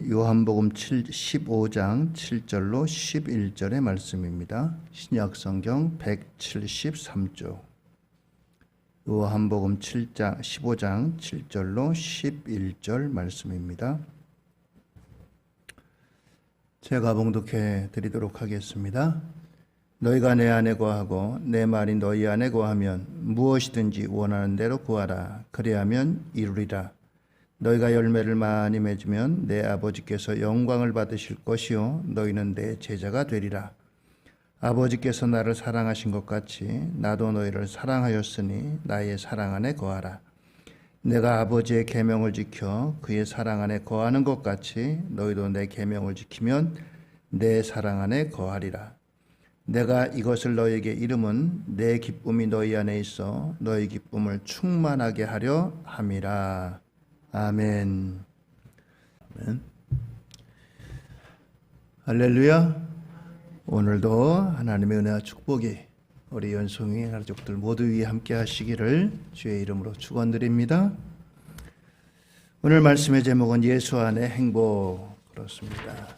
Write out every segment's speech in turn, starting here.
요한복음 15장 7절로 11절의 말씀입니다. 신약성경 173쪽. 요한복음 15장 7절로 11절 말씀입니다. 제가 봉독해 드리도록 하겠습니다. 너희가 내 안에 거하고 내 말이 너희 안에 거하면 무엇이든지 원하는 대로 구하라. 그리하면 이루리라. 너희가 열매를 많이 맺으면 내 아버지께서 영광을 받으실 것이요 너희는 내 제자가 되리라. 아버지께서 나를 사랑하신 것 같이 나도 너희를 사랑하였으니 나의 사랑 안에 거하라. 내가 아버지의 계명을 지켜 그의 사랑 안에 거하는 것 같이 너희도 내 계명을 지키면 내 사랑 안에 거하리라. 내가 이것을 너희에게 이름은 내 기쁨이 너희 안에 있어 너희 기쁨을 충만하게 하려 함이라. 아멘. 아멘. 할렐루야. 오늘도 하나님의 은혜와 축복이 우리 연송이 가족들 모두 위에 함께 하시기를 주의 이름으로 축원드립니다. 오늘 말씀의 제목은 예수 안의 행복. 그렇습니다.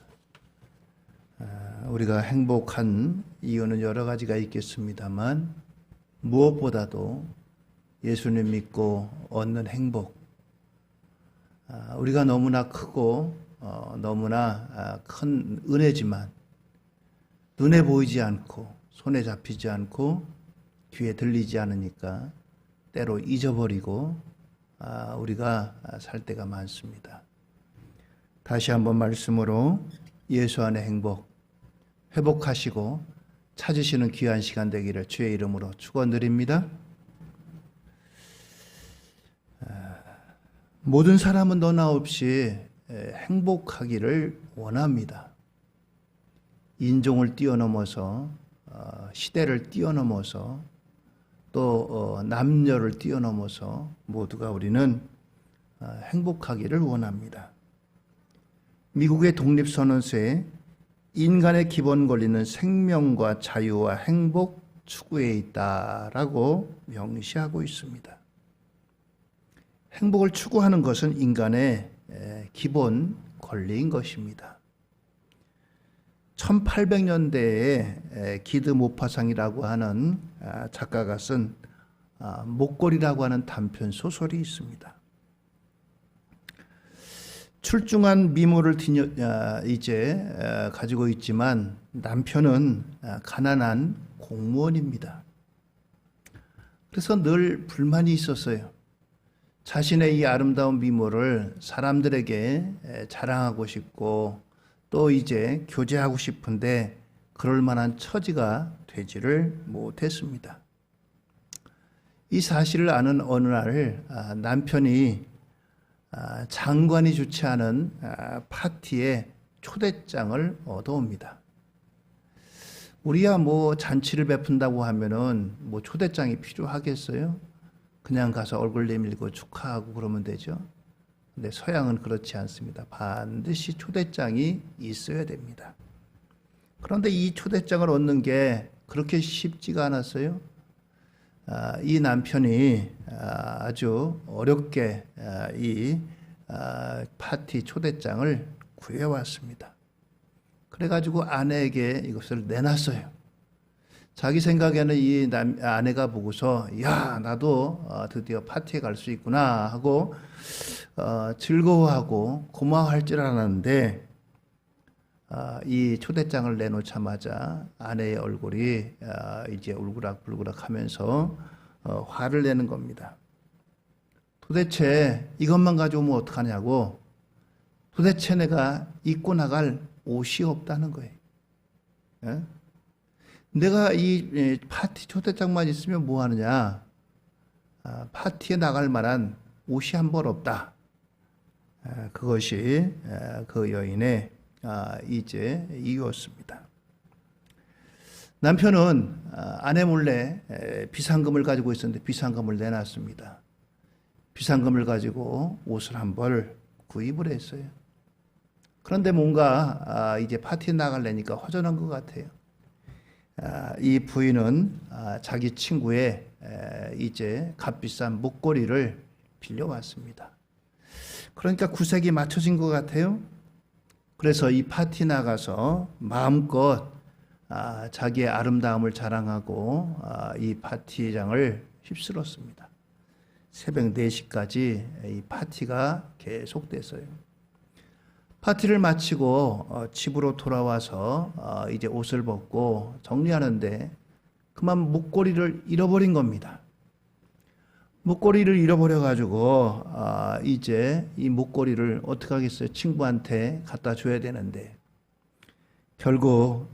우리가 행복한 이유는 여러 가지가 있겠습니다만 무엇보다도 예수님 믿고 얻는 행복, 우리가 너무나 크고 너무나 큰 은혜지만 눈에 보이지 않고 손에 잡히지 않고 귀에 들리지 않으니까 때로 잊어버리고 우리가 살 때가 많습니다. 다시 한번 말씀으로 예수 안의 행복 회복하시고 찾으시는 귀한 시간 되기를 주의 이름으로 축원드립니다. 모든 사람은 너나 없이 행복하기를 원합니다. 인종을 뛰어넘어서 시대를 뛰어넘어서 또 남녀를 뛰어넘어서 모두가 우리는 행복하기를 원합니다. 미국의 독립선언서에 인간의 기본 권리는 생명과 자유와 행복 추구에 있다라고 명시하고 있습니다. 행복을 추구하는 것은 인간의 기본 권리인 것입니다. 1800년대에 기드 모파상이라고 하는 작가가 쓴 목걸이라고 하는 단편 소설이 있습니다. 출중한 미모를 이제 가지고 있지만 남편은 가난한 공무원입니다. 그래서 늘 불만이 있었어요. 자신의 이 아름다운 미모를 사람들에게 자랑하고 싶고 또 이제 교제하고 싶은데 그럴 만한 처지가 되지를 못했습니다. 이 사실을 아는 어느 날 남편이 장관이 좋지 않은 파티에 초대장을 얻어옵니다. 우리야 뭐 잔치를 베푼다고 하면은 뭐 초대장이 필요하겠어요? 그냥 가서 얼굴 내밀고 축하하고 그러면 되죠. 근데 서양은 그렇지 않습니다. 반드시 초대장이 있어야 됩니다. 그런데 이 초대장을 얻는 게 그렇게 쉽지가 않았어요. 이 남편이 아주 어렵게 이 파티 초대장을 구해왔습니다. 그래가지고 아내에게 이것을 내놨어요. 자기 생각에는 이 아내가 보고서 야 나도 드디어 파티에 갈 수 있구나 하고 즐거워하고 고마워할 줄 알았는데 이 초대장을 내놓자마자 아내의 얼굴이 이제 울그락불그락 하면서 화를 내는 겁니다. 도대체 이것만 가져오면 어떡하냐고, 도대체 내가 입고 나갈 옷이 없다는 거예요. 예? 내가 이 파티 초대장만 있으면 뭐 하느냐, 파티에 나갈 만한 옷이 한 벌 없다. 그것이 그 여인의 이제 이유였습니다. 남편은 아내 몰래 비상금을 가지고 있었는데 비상금을 내놨습니다. 비상금을 가지고 옷을 한 벌 구입을 했어요. 그런데 뭔가 이제 파티에 나가려니까 허전한 것 같아요. 이 부인은 자기 친구의 이제 값비싼 목걸이를 빌려왔습니다. 그러니까 구색이 맞춰진 것 같아요. 그래서 이 파티 나가서 마음껏 자기의 아름다움을 자랑하고 이 파티장을 휩쓸었습니다. 새벽 4시까지 이 파티가 계속됐어요. 파티를 마치고 집으로 돌아와서 이제 옷을 벗고 정리하는데 그만 목걸이를 잃어버린 겁니다. 목걸이를 잃어버려가지고 이제 이 목걸이를 어떻게 하겠어요? 친구한테 갖다 줘야 되는데 결국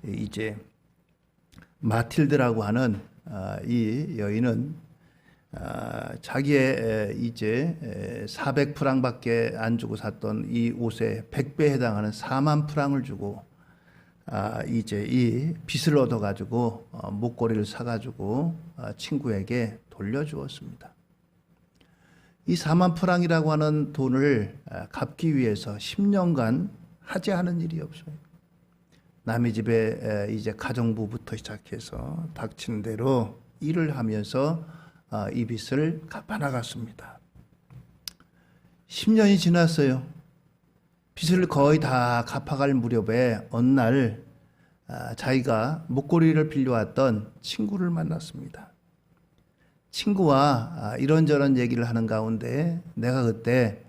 이제 마틸드라고 하는 이 여인은 자기의 이제 400프랑밖에 안 주고 샀던 이 옷에 100배에 해당하는 4만 프랑을 주고 이제 이 빚을 얻어가지고 목걸이를 사가지고 친구에게 돌려주었습니다. 이 4만 프랑이라고 하는 돈을 갚기 위해서 10년간 하지 않은 일이 없어요. 남의 집에 이제 가정부부터 시작해서 닥치는 대로 일을 하면서 이 빚을 갚아나갔습니다. 10년이 지났어요. 빚을 거의 다 갚아갈 무렵에 어느 날 자기가 목걸이를 빌려왔던 친구를 만났습니다. 친구와 이런저런 얘기를 하는 가운데 내가 그때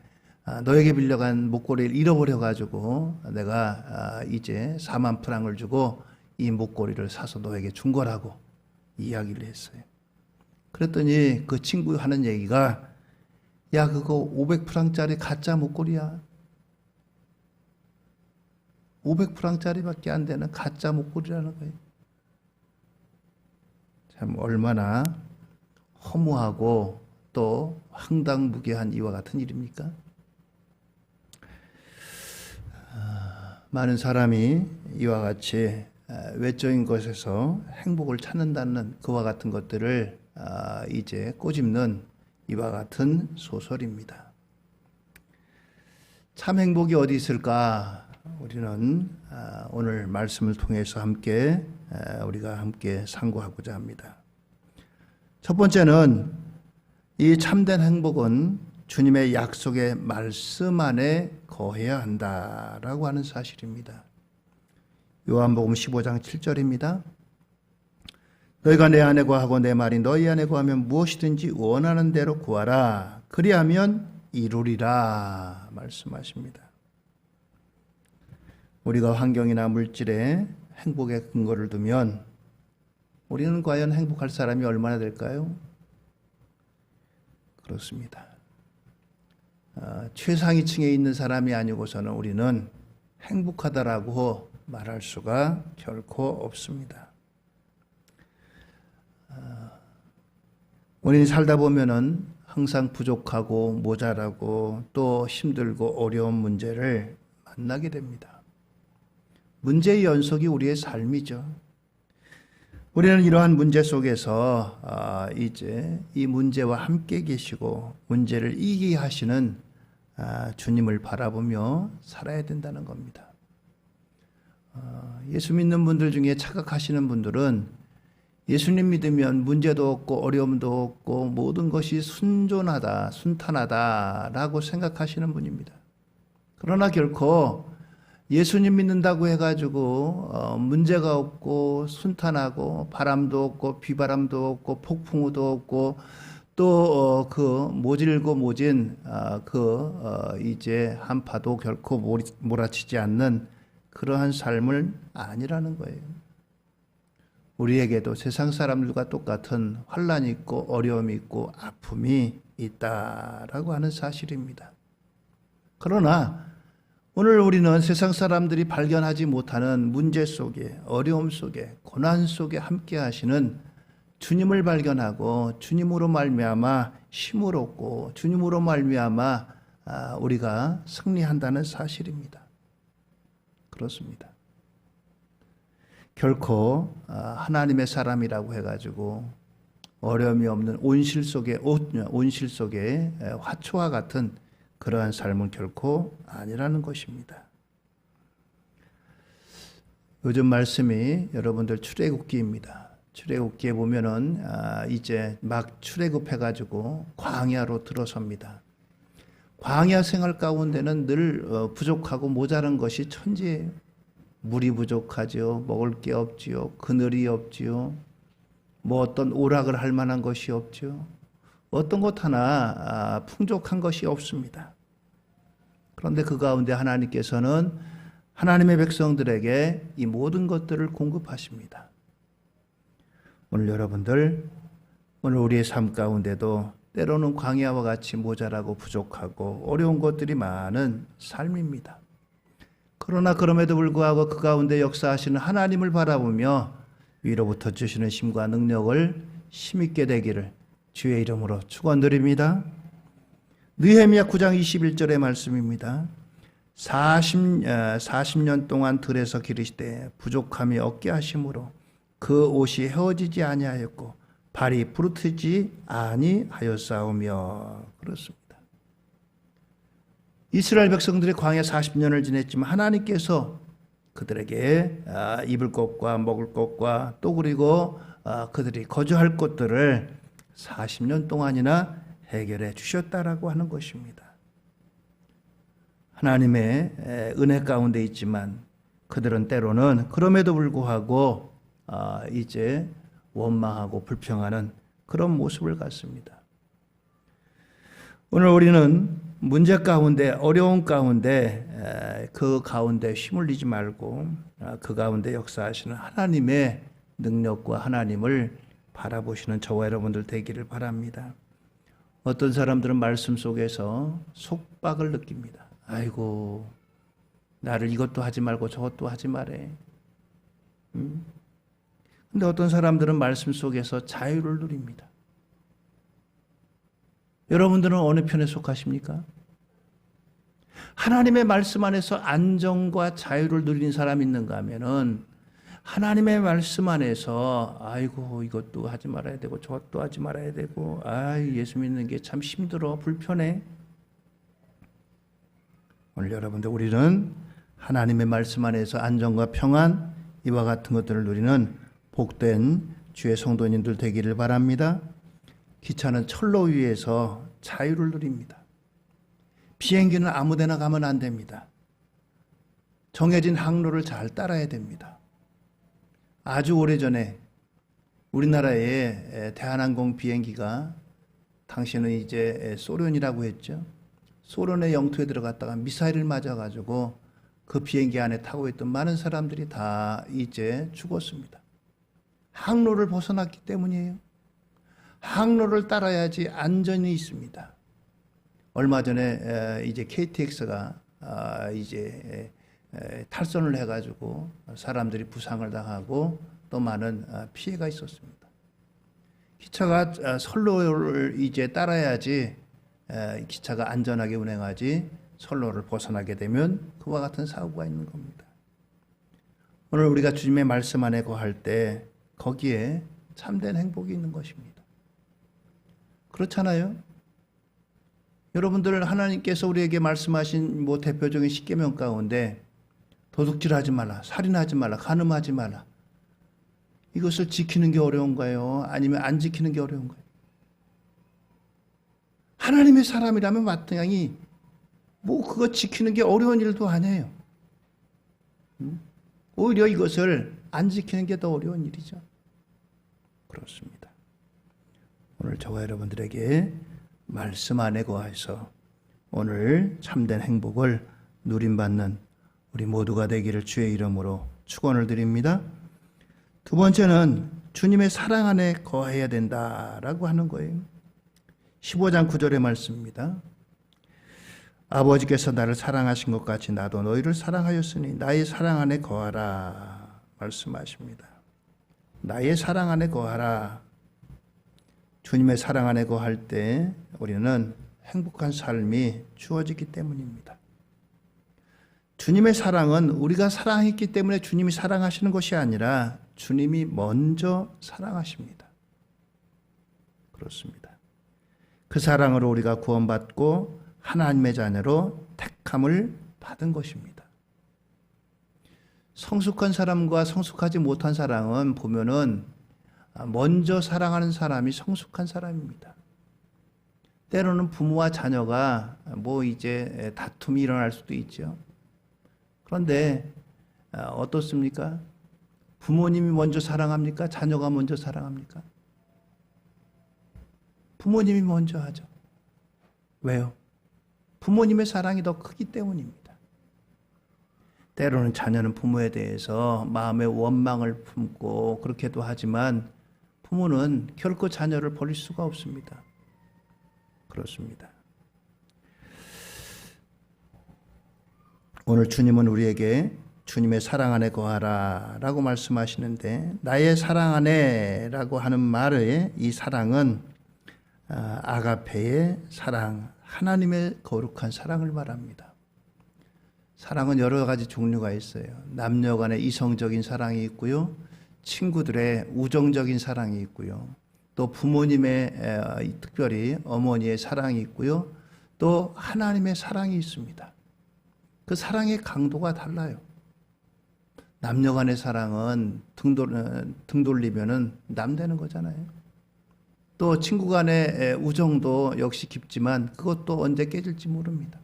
너에게 빌려간 목걸이를 잃어버려가지고 내가 이제 4만 프랑을 주고 이 목걸이를 사서 너에게 준 거라고 이야기를 했어요. 그랬더니 그 친구 하는 얘기가 야 그거 500프랑짜리 가짜 목걸이야. 500프랑짜리밖에 안 되는 가짜 목걸이라는 거예요. 참 얼마나 허무하고 또 황당무계한 이와 같은 일입니까? 많은 사람이 이와 같이 외적인 것에서 행복을 찾는다는 그와 같은 것들을 이제 꼬집는 이와 같은 소설입니다. 참 행복이 어디 있을까? 우리는 오늘 말씀을 통해서 함께 우리가 함께 상고하고자 합니다. 첫 번째는 이 참된 행복은 주님의 약속의 말씀 안에 거해야 한다라고 하는 사실입니다. 요한복음 15장 7절입니다. 너희가 내 안에 거하고 내 말이 너희 안에 거하면 무엇이든지 원하는 대로 구하라. 그리하면 이루리라 말씀하십니다. 우리가 환경이나 물질에 행복의 근거를 두면 우리는 과연 행복할 사람이 얼마나 될까요? 그렇습니다. 최상위층에 있는 사람이 아니고서는 우리는 행복하다라고 말할 수가 결코 없습니다. 우리는 살다 보면은 항상 부족하고 모자라고 또 힘들고 어려운 문제를 만나게 됩니다. 문제의 연속이 우리의 삶이죠. 우리는 이러한 문제 속에서 이제 이 문제와 함께 계시고 문제를 이기게 하시는 주님을 바라보며 살아야 된다는 겁니다. 예수 믿는 분들 중에 착각하시는 분들은 예수님 믿으면 문제도 없고 어려움도 없고 모든 것이 순조하다, 순탄하다라고 생각하시는 분입니다. 그러나 결코 예수님 믿는다고 해가지고 문제가 없고 순탄하고 바람도 없고 비바람도 없고 폭풍우도 없고 또 그 모질고 모진 이제 한파도 결코 몰아치지 않는 그러한 삶을 아니라는 거예요. 우리에게도 세상 사람들과 똑같은 환난이 있고 어려움이 있고 아픔이 있다라고 하는 사실입니다. 그러나 오늘 우리는 세상 사람들이 발견하지 못하는 문제 속에 어려움 속에 고난 속에 함께 하시는 주님을 발견하고 주님으로 말미암아 힘을 얻고 주님으로 말미암아 우리가 승리한다는 사실입니다. 그렇습니다. 결코 하나님의 사람이라고 해가지고 어려움이 없는 온실 속에 화초와 같은 그러한 삶은 결코 아니라는 것입니다. 요즘 말씀이 여러분들 출애굽기입니다. 출애굽기에 보면은 이제 막 출애굽해가지고 광야로 들어섭니다. 광야 생활 가운데는 늘 부족하고 모자란 것이 천지예요. 물이 부족하지요. 먹을 게 없지요. 그늘이 없지요. 뭐 어떤 오락을 할 만한 것이 없지요. 어떤 것 하나 풍족한 것이 없습니다. 그런데 그 가운데 하나님께서는 하나님의 백성들에게 이 모든 것들을 공급하십니다. 오늘 여러분들, 오늘 우리의 삶 가운데도 때로는 광야와 같이 모자라고 부족하고 어려운 것들이 많은 삶입니다. 그러나 그럼에도 불구하고 그 가운데 역사하시는 하나님을 바라보며 위로부터 주시는 힘과 능력을 힘있게 되기를 주의 이름으로 축원드립니다. 느헤미야 9장 21절의 말씀입니다. 40년 동안 들에서 기르시되 부족함이 없게 하심으로 그 옷이 헤어지지 아니하였고 발이 부르트지 아니하였사오며. 그렇습니다. 이스라엘 백성들이 광야 40년을 지냈지만 하나님께서 그들에게 입을 것과 먹을 것과 또 그리고 그들이 거주할 곳들을 40년 동안이나 해결해 주셨다라고 하는 것입니다. 하나님의 은혜 가운데 있지만 그들은 때로는 그럼에도 불구하고 이제 원망하고 불평하는 그런 모습을 갖습니다. 오늘 우리는 문제 가운데, 어려운 가운데, 그 가운데 휘둘리지 말고 그 가운데 역사하시는 하나님의 능력과 하나님을 바라보시는 저와 여러분들 되기를 바랍니다. 어떤 사람들은 말씀 속에서 속박을 느낍니다. 아이고, 나를 이것도 하지 말고 저것도 하지 말해. 근데 어떤 사람들은 말씀 속에서 자유를 누립니다. 여러분들은 어느 편에 속하십니까? 하나님의 말씀 안에서 안정과 자유를 누리는 사람이 있는가 하면은 하나님의 말씀 안에서 아이고 이것도 하지 말아야 되고 저것도 하지 말아야 되고 예수 믿는 게 참 힘들어 불편해. 오늘 여러분들 우리는 하나님의 말씀 안에서 안정과 평안 이와 같은 것들을 누리는 복된 주의 성도님들 되기를 바랍니다. 기차는 철로 위에서 자유를 누립니다. 비행기는 아무데나 가면 안 됩니다. 정해진 항로를 잘 따라야 됩니다. 아주 오래전에 우리나라의 대한항공 비행기가 당시에는 이제 소련이라고 했죠. 소련의 영토에 들어갔다가 미사일을 맞아가지고 그 비행기 안에 타고 있던 많은 사람들이 다 이제 죽었습니다. 항로를 벗어났기 때문이에요. 항로를 따라야지 안전이 있습니다. 얼마 전에 이제 KTX가 이제 탈선을 해가지고 사람들이 부상을 당하고 또 많은 피해가 있었습니다. 기차가 선로를 이제 따라야지 기차가 안전하게 운행하지 선로를 벗어나게 되면 그와 같은 사고가 있는 겁니다. 오늘 우리가 주님의 말씀 안에 거할 때 거기에 참된 행복이 있는 것입니다. 그렇잖아요? 여러분들 하나님께서 우리에게 말씀하신 대표적인 십계명 가운데 도둑질하지 말라, 살인하지 말라, 간음하지 말라. 이것을 지키는 게 어려운가요? 아니면 안 지키는 게 어려운가요? 하나님의 사람이라면 마땅히 그거 지키는 게 어려운 일도 아니에요. 오히려 이것을 안 지키는 게 더 어려운 일이죠. 그렇습니다. 오늘 저와 여러분들에게 말씀 안에 거해서 오늘 참된 행복을 누림받는 우리 모두가 되기를 주의 이름으로 축원을 드립니다. 두 번째는 주님의 사랑 안에 거해야 된다라고 하는 거예요. 15장 9절의 말씀입니다. 아버지께서 나를 사랑하신 것 같이 나도 너희를 사랑하였으니 나의 사랑 안에 거하라 말씀하십니다. 나의 사랑 안에 거하라. 주님의 사랑 안에 거할 때 우리는 행복한 삶이 주어지기 때문입니다. 주님의 사랑은 우리가 사랑했기 때문에 주님이 사랑하시는 것이 아니라 주님이 먼저 사랑하십니다. 그렇습니다. 그 사랑으로 우리가 구원받고 하나님의 자녀로 택함을 받은 것입니다. 성숙한 사람과 성숙하지 못한 사람은 보면은 먼저 사랑하는 사람이 성숙한 사람입니다. 때로는 부모와 자녀가 이제 다툼이 일어날 수도 있죠. 그런데 어떻습니까? 부모님이 먼저 사랑합니까? 자녀가 먼저 사랑합니까? 부모님이 먼저 하죠. 왜요? 부모님의 사랑이 더 크기 때문입니다. 때로는 자녀는 부모에 대해서 마음의 원망을 품고 그렇게도 하지만 부모는 결코 자녀를 버릴 수가 없습니다. 그렇습니다. 오늘 주님은 우리에게 주님의 사랑 안에 거하라 라고 말씀하시는데, 나의 사랑 안에 라고 하는 말의 이 사랑은 아가페의 사랑, 하나님의 거룩한 사랑을 말합니다. 사랑은 여러 가지 종류가 있어요. 남녀 간의 이성적인 사랑이 있고요, 친구들의 우정적인 사랑이 있고요, 또 부모님의 특별히 어머니의 사랑이 있고요, 또 하나님의 사랑이 있습니다. 그 사랑의 강도가 달라요. 남녀 간의 사랑은 등 돌리면은 남 되는 거잖아요. 또 친구 간의 우정도 역시 깊지만 그것도 언제 깨질지 모릅니다.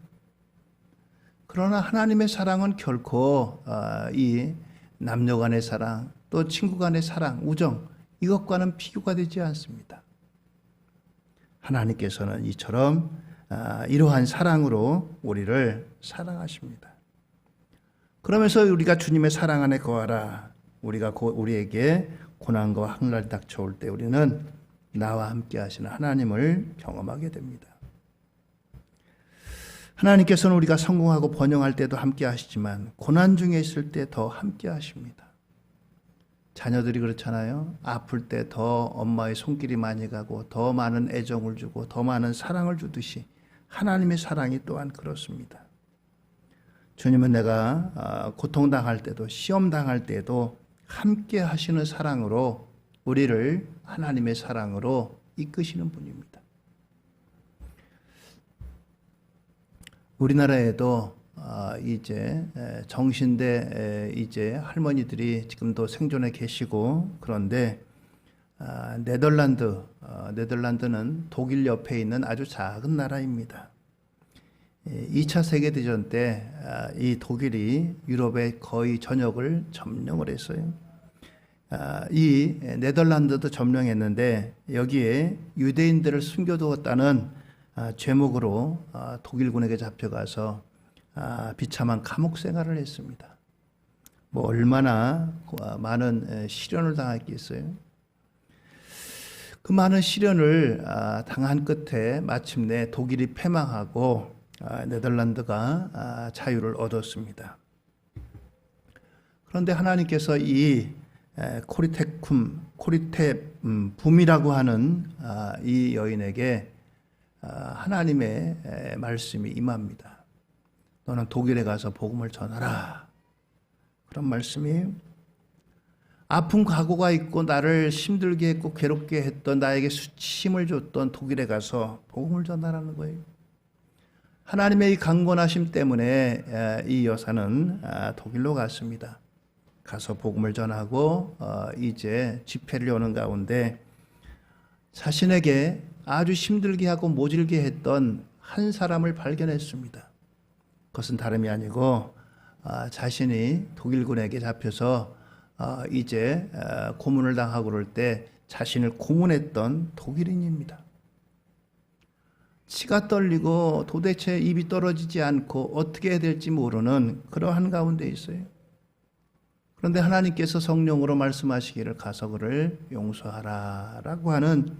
그러나 하나님의 사랑은 결코 이 남녀 간의 사랑, 또 친구 간의 사랑, 우정, 이것과는 비교가 되지 않습니다. 하나님께서는 이처럼 이러한 사랑으로 우리를 사랑하십니다. 그러면서 우리가 주님의 사랑 안에 거하라, 우리에게 고난과 항날이 닥쳐올 때 우리는 나와 함께 하시는 하나님을 경험하게 됩니다. 하나님께서는 우리가 성공하고 번영할 때도 함께 하시지만 고난 중에 있을 때 더 함께 하십니다. 자녀들이 그렇잖아요. 아플 때 더 엄마의 손길이 많이 가고 더 많은 애정을 주고 더 많은 사랑을 주듯이 하나님의 사랑이 또한 그렇습니다. 주님은 내가 고통당할 때도 시험당할 때도 함께 하시는 사랑으로 우리를 하나님의 사랑으로 이끄시는 분입니다. 우리나라에도 이제 정신대 이제 할머니들이 지금도 생존해 계시고, 그런데 네덜란드는 독일 옆에 있는 아주 작은 나라입니다. 2차 세계대전 때 이 독일이 유럽의 거의 전역을 점령을 했어요. 이 네덜란드도 점령했는데 여기에 유대인들을 숨겨두었다는 죄목으로 독일군에게 잡혀가서 비참한 감옥 생활을 했습니다. 얼마나 많은 시련을 당했겠어요. 그 많은 시련을 당한 끝에 마침내 독일이 패망하고 네덜란드가 자유를 얻었습니다. 그런데 하나님께서 이 코리테붐이라고 하는 이 여인에게 하나님의 말씀이 임합니다. 너는 독일에 가서 복음을 전하라. 그런 말씀이, 아픈 과거가 있고 나를 힘들게 했고 괴롭게 했던, 나에게 수치심을 줬던 독일에 가서 복음을 전하라는 거예요. 하나님의 이 강권하심 때문에 이 여사는 독일로 갔습니다. 가서 복음을 전하고 이제 집회를 여는 가운데 자신에게 아주 힘들게 하고 모질게 했던 한 사람을 발견했습니다. 그것은 다름이 아니고 자신이 독일군에게 잡혀서 이제 고문을 당하고 그럴 때 자신을 고문했던 독일인입니다. 치가 떨리고 도대체 입이 떨어지지 않고 어떻게 해야 될지 모르는 그러한 가운데 있어요. 그런데 하나님께서 성령으로 말씀하시기를 가서 그를 용서하라 라고 하는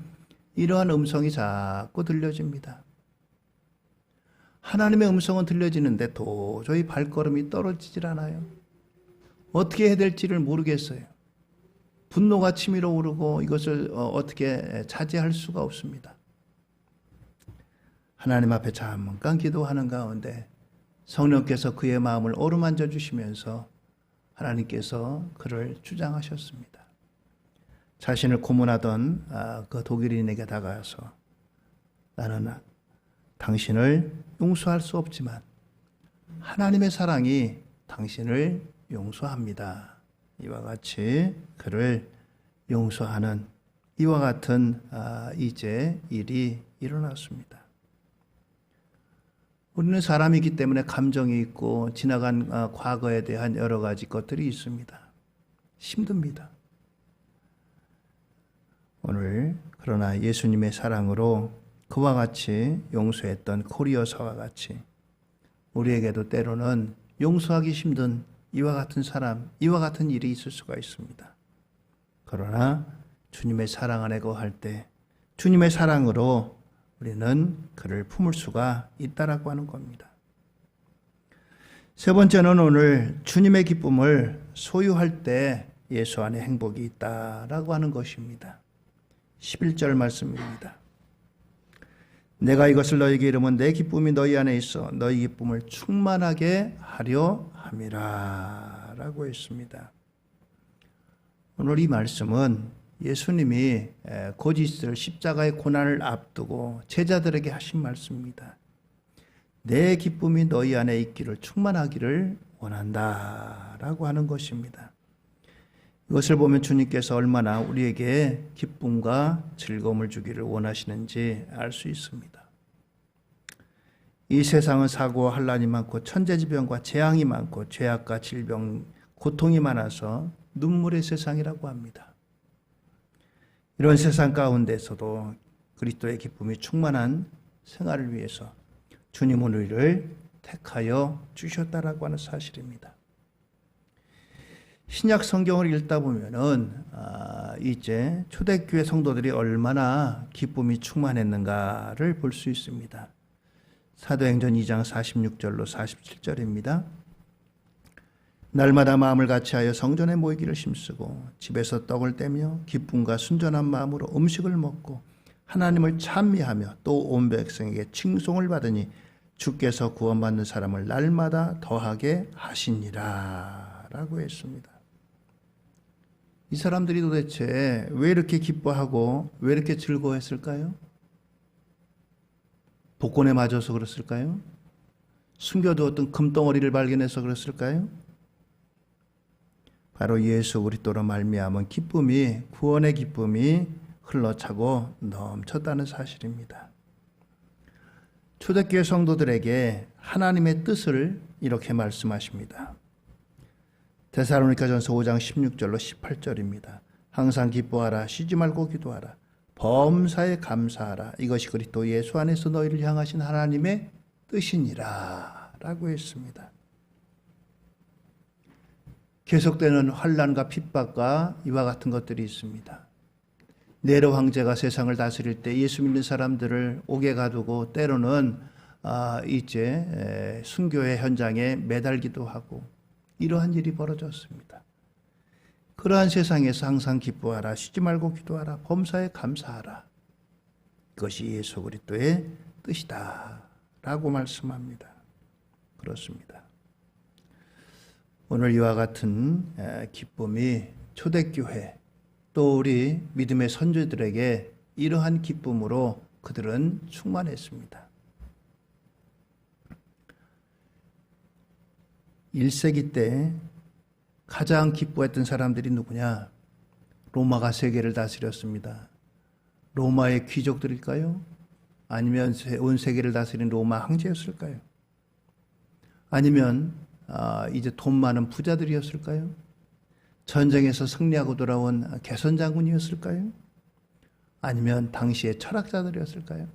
이러한 음성이 자꾸 들려집니다. 하나님의 음성은 들려지는데 도저히 발걸음이 떨어지질 않아요. 어떻게 해야 될지를 모르겠어요. 분노가 치밀어 오르고 이것을 어떻게 자제할 수가 없습니다. 하나님 앞에 잠깐 기도하는 가운데 성령께서 그의 마음을 어루만져 주시면서 하나님께서 그를 주장하셨습니다. 자신을 고문하던 그 독일인에게 다가가서 나는 당신을 용서할 수 없지만 하나님의 사랑이 당신을 용서합니다. 이와 같이 그를 용서하는 이와 같은 이제 일이 일어났습니다. 우리는 사람이기 때문에 감정이 있고 지나간 과거에 대한 여러 가지 것들이 있습니다. 힘듭니다. 오늘 그러나 예수님의 사랑으로 그와 같이 용서했던 코리오사와 같이 우리에게도 때로는 용서하기 힘든 이와 같은 사람, 이와 같은 일이 있을 수가 있습니다. 그러나 주님의 사랑 안에 거할 때 주님의 사랑으로 우리는 그를 품을 수가 있다라고 하는 겁니다. 세 번째는 오늘 주님의 기쁨을 소유할 때 예수 안에 행복이 있다라고 하는 것입니다. 11절 말씀입니다. 내가 이것을 너희에게 이르면 내 기쁨이 너희 안에 있어 너희 기쁨을 충만하게 하려 함이라 라고 했습니다. 오늘 이 말씀은 예수님이 곧 있을 십자가의 고난을 앞두고 제자들에게 하신 말씀입니다. 내 기쁨이 너희 안에 있기를 충만하기를 원한다 라고 하는 것입니다. 이것을 보면 주님께서 얼마나 우리에게 기쁨과 즐거움을 주기를 원하시는지 알 수 있습니다. 이 세상은 사고와 환난이 많고 천재지변과 재앙이 많고 죄악과 질병, 고통이 많아서 눈물의 세상이라고 합니다. 이런 세상 가운데서도 그리스도의 기쁨이 충만한 생활을 위해서 주님은 우리를 택하여 주셨다라고 하는 사실입니다. 신약 성경을 읽다 보면은 이제 초대교회 성도들이 얼마나 기쁨이 충만했는가를 볼 수 있습니다. 사도행전 2장 46절로 47절입니다. 날마다 마음을 같이하여 성전에 모이기를 힘쓰고 집에서 떡을 떼며 기쁨과 순전한 마음으로 음식을 먹고 하나님을 찬미하며 또 온 백성에게 칭송을 받으니 주께서 구원받는 사람을 날마다 더하게 하시니라 라고 했습니다. 이 사람들이 도대체 왜 이렇게 기뻐하고 왜 이렇게 즐거워했을까요? 복권에 맞아서 그랬을까요? 숨겨두었던 금덩어리를 발견해서 그랬을까요? 바로 예수 그리스도로 말미암은 기쁨이, 구원의 기쁨이 흘러차고 넘쳤다는 사실입니다. 초대교회 성도들에게 하나님의 뜻을 이렇게 말씀하십니다. 데살로니가전서 5장 16절로 18절입니다. 항상 기뻐하라, 쉬지 말고 기도하라, 범사에 감사하라. 이것이 그리스도 예수 안에서 너희를 향하신 하나님의 뜻이니라 라고 했습니다. 계속되는 환난과 핍박과 이와 같은 것들이 있습니다. 네로 황제가 세상을 다스릴 때 예수 믿는 사람들을 옥에 가두고 때로는 이제 순교의 현장에 매달기도 하고 이러한 일이 벌어졌습니다. 그러한 세상에서 항상 기뻐하라, 쉬지 말고 기도하라, 범사에 감사하라. 이것이 예수 그리스도의 뜻이다 라고 말씀합니다. 그렇습니다. 오늘 이와 같은 기쁨이 초대교회 또 우리 믿음의 선조들에게 이러한 기쁨으로 그들은 충만했습니다. 1세기 때 가장 기뻐했던 사람들이 누구냐? 로마가 세계를 다스렸습니다. 로마의 귀족들일까요? 아니면 온 세계를 다스린 로마 황제였을까요? 아니면 이제 돈 많은 부자들이었을까요? 전쟁에서 승리하고 돌아온 개선 장군이었을까요? 아니면 당시의 철학자들이었을까요?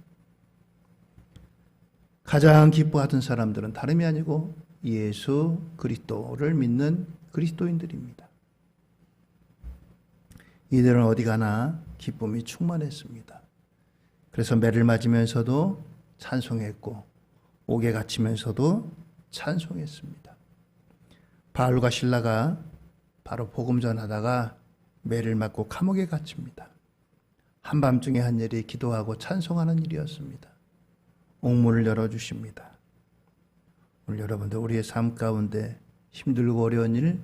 가장 기뻐하던 사람들은 다름이 아니고 예수 그리스도를 믿는 그리스도인들입니다. 이들은 어디 가나 기쁨이 충만했습니다. 그래서 매를 맞으면서도 찬송했고 옥에 갇히면서도 찬송했습니다. 바울과 실라가 바로 복음 전하다가 매를 맞고 감옥에 갇힙니다. 한밤중에 한 일이 기도하고 찬송하는 일이었습니다. 옥문을 열어주십니다. 오늘 여러분들 우리의 삶 가운데 힘들고 어려운 일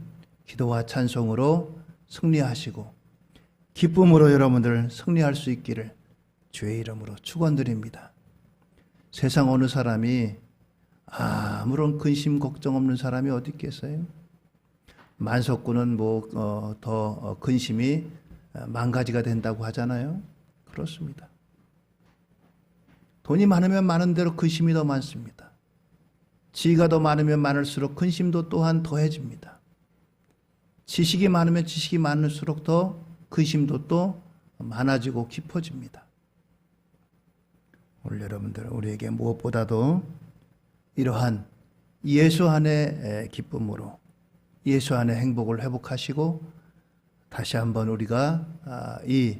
기도와 찬송으로 승리하시고 기쁨으로 여러분들 승리할 수 있기를 주의 이름으로 축원드립니다. 세상 어느 사람이 아무런 근심 걱정 없는 사람이 어디 있겠어요? 만석군은 더 근심이 만 가지가 된다고 하잖아요. 그렇습니다. 돈이 많으면 많은 대로 근심이 더 많습니다. 지혜가 더 많으면 많을수록 근심도 또한 더해집니다. 지식이 많으면 지식이 많을수록 더 근심도 또 많아지고 깊어집니다. 오늘 여러분들 우리에게 무엇보다도 이러한 예수 안의 기쁨으로 예수 안의 행복을 회복하시고 다시 한번 우리가 이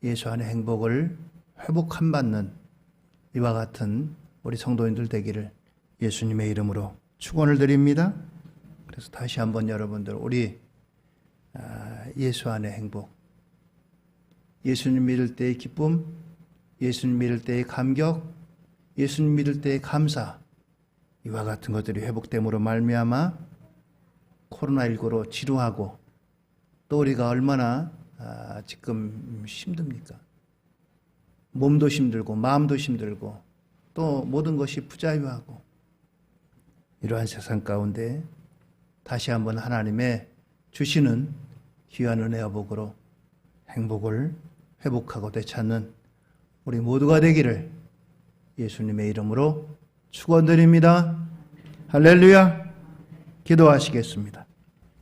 예수 안의 행복을 회복함 받는 이와 같은 우리 성도인들 되기를 예수님의 이름으로 축원을 드립니다. 그래서 다시 한번 여러분들 우리 예수 안의 행복, 예수님 믿을 때의 기쁨, 예수님 믿을 때의 감격, 예수님 믿을 때의 감사, 이와 같은 것들이 회복됨으로 말미암아 코로나19로 지루하고 또 우리가 얼마나 지금 힘듭니까? 몸도 힘들고 마음도 힘들고 또 모든 것이 부자유하고 이러한 세상 가운데 다시 한번 하나님의 주시는 귀한 은혜와 복으로 행복을 회복하고 되찾는 우리 모두가 되기를 예수님의 이름으로 축원드립니다. 할렐루야. 기도하시겠습니다.